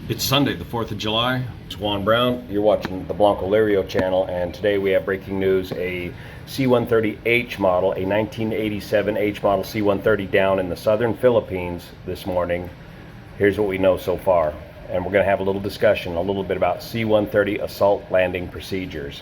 It's Sunday, the 4th of July. It's Juan Brown. You're watching the Blanco Lirio channel, and today we have breaking news. A C-130H model, a 1987 H model C-130 down in the southern Philippines this morning. Here's what we know so far. And we're going to have a little discussion, a little bit about C-130 assault landing procedures.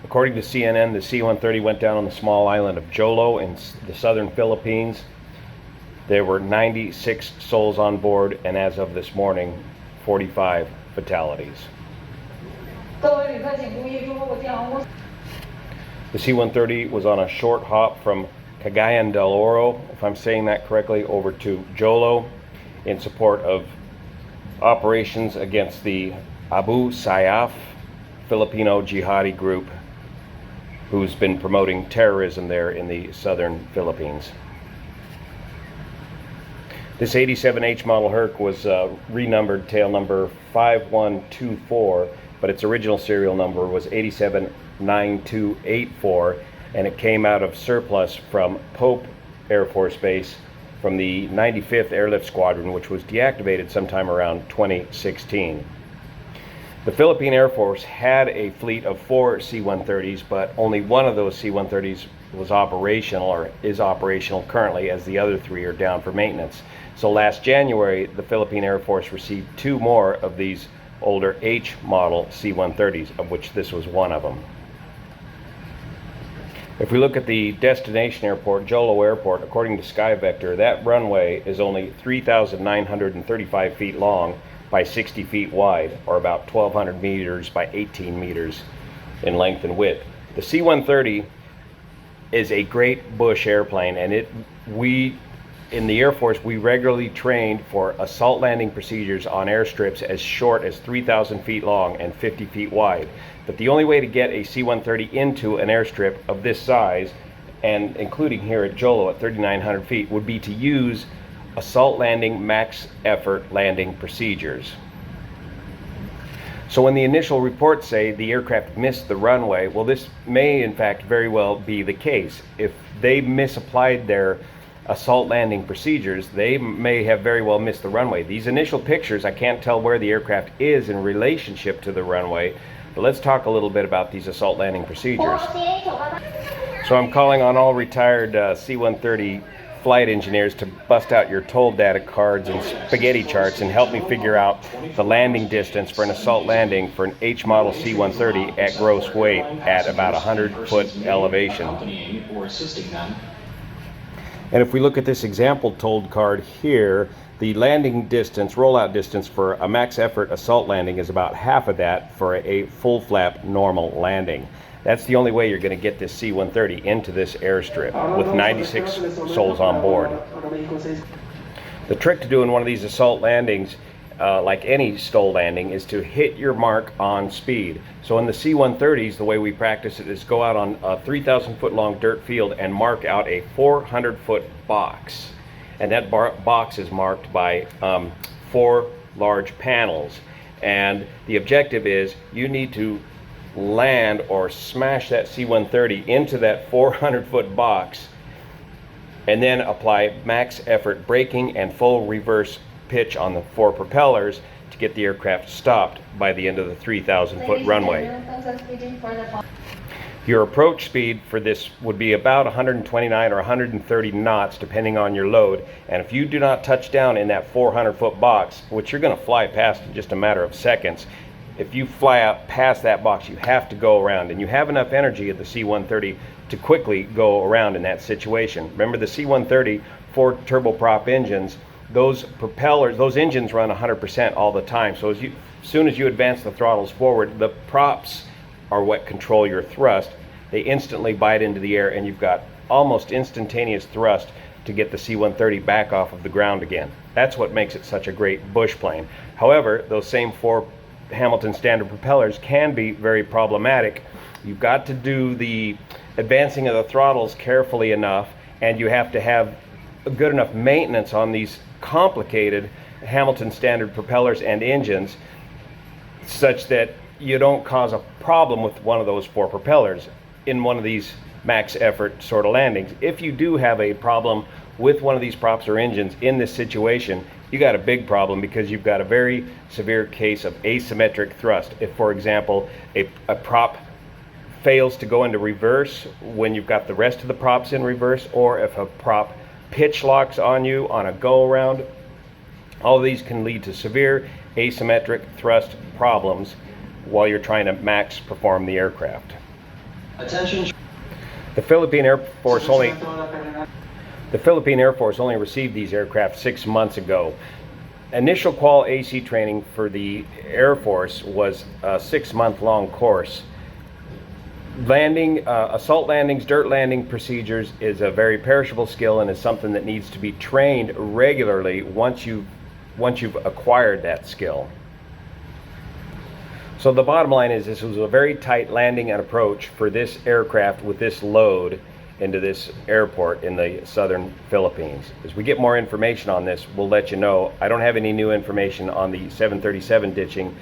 According to CNN, the C-130 went down on the small island of Jolo in the southern Philippines. There were 96 souls on board, and as of this morning, 45 fatalities. The C-130 was on a short hop from Cagayan del Oro, if I'm saying that correctly, over to Jolo in support of operations against the Abu Sayyaf Filipino jihadi group who's been promoting terrorism there in the southern Philippines. This 87H model Herc was renumbered tail number 5124, but its original serial number was 879284, and it came out of surplus from Pope Air Force Base from the 95th Airlift Squadron, which was deactivated sometime around 2016. The Philippine Air Force had a fleet of 4 C-130s, but only one of those C-130s was operational, or is operational currently, as the other 3 are down for maintenance. So last January, the Philippine Air Force received 2 more of these older H model C-130s, of which this was one of them. If we look at the destination airport, Jolo Airport, according to SkyVector, that runway is only 3,935 feet long by 60 feet wide, or about 1,200 meters by 18 meters in length and width. The C-130 is a great bush airplane, and in the Air Force, we regularly trained for assault landing procedures on airstrips as short as 3,000 feet long and 50 feet wide. But the only way to get a C-130 into an airstrip of this size, and including here at Jolo at 3,900 feet, would be to use assault landing max effort landing procedures. So when the initial reports say the aircraft missed the runway, well, this may in fact very well be the case. If they misapplied their assault landing procedures, they may have very well missed the runway. These initial pictures, I can't tell where the aircraft is in relationship to the runway, but let's talk a little bit about these assault landing procedures. So I'm calling on all retired C-130 flight engineers to bust out your toll data cards and spaghetti charts and help me figure out the landing distance for an assault landing for an H model C-130 at gross weight at about 100-foot elevation. And if we look at this example told card here, the landing distance, rollout distance for a max effort assault landing is about half of that for a full flap normal landing. That's the only way you're going to get this C-130 into this airstrip with 96 souls on board. The trick to doing one of these assault landings, like any STOL landing, is to hit your mark on speed. So in the C-130s, the way we practice it is go out on a 3,000 foot long dirt field and mark out a 400 foot box. And that box is marked by 4 large panels. And the objective is you need to land or smash that C-130 into that 400 foot box, and then apply max effort braking and full reverse pitch on the 4 propellers to get the aircraft stopped by the end of the 3,000 foot runway. Your approach speed for this would be about 129 or 130 knots depending on your load, and if you do not touch down in that 400 foot box, which you're going to fly past in just a matter of seconds, if you fly out past that box, you have to go around, and you have enough energy at the C-130 to quickly go around in that situation. Remember, the C-130 4 turboprop engines, those propellers, those engines run 100% all the time. So as soon as you advance the throttles forward, the props are what control your thrust. they instantly bite into the air, and you've got almost instantaneous thrust to get the C-130 back off of the ground again. That's what makes it such a great bush plane. However, those same 4 Hamilton standard propellers can be very problematic. You've got to do the advancing of the throttles carefully enough, and you have to have good enough maintenance on these complicated Hamilton standard propellers and engines such that you don't cause a problem with one of those 4 propellers in one of these max effort sort of landings. If you do have a problem with one of these props or engines in this situation, you got a big problem, because you've got a very severe case of asymmetric thrust. If, for example, a prop fails to go into reverse when you've got the rest of the props in reverse, or if a prop pitch locks on you on a go around, all of these can lead to severe asymmetric thrust problems while you're trying to max perform the aircraft. Attention. The Philippine Air Force only received these aircraft 6 months ago. Initial qual AC training for the Air Force was a 6-month-long course. Assault landings, dirt landing procedures is a very perishable skill, and is something that needs to be trained regularly once you've acquired that skill. So the bottom line is, this was a very tight landing and approach for this aircraft with this load into this airport in the southern Philippines. As we get more information on this, we'll let you know. I don't have any new information on the 737 ditching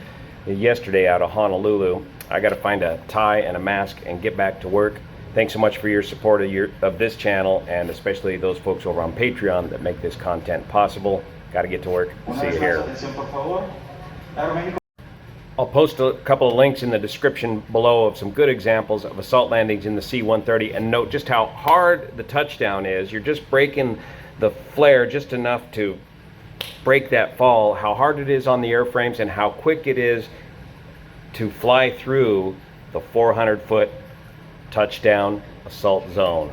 yesterday out of Honolulu. I got to find a tie and a mask and get back to work. Thanks so much for your support of this channel, and especially those folks over on Patreon that make this content possible. Got to get to work. See you here. I'll post a couple of links in the description below of some good examples of assault landings in the C-130, and note just how hard the touchdown is. You're just breaking the flare just enough to break that fall, how hard it is on the airframes, and how quick it is to fly through the 400-foot touchdown assault zone.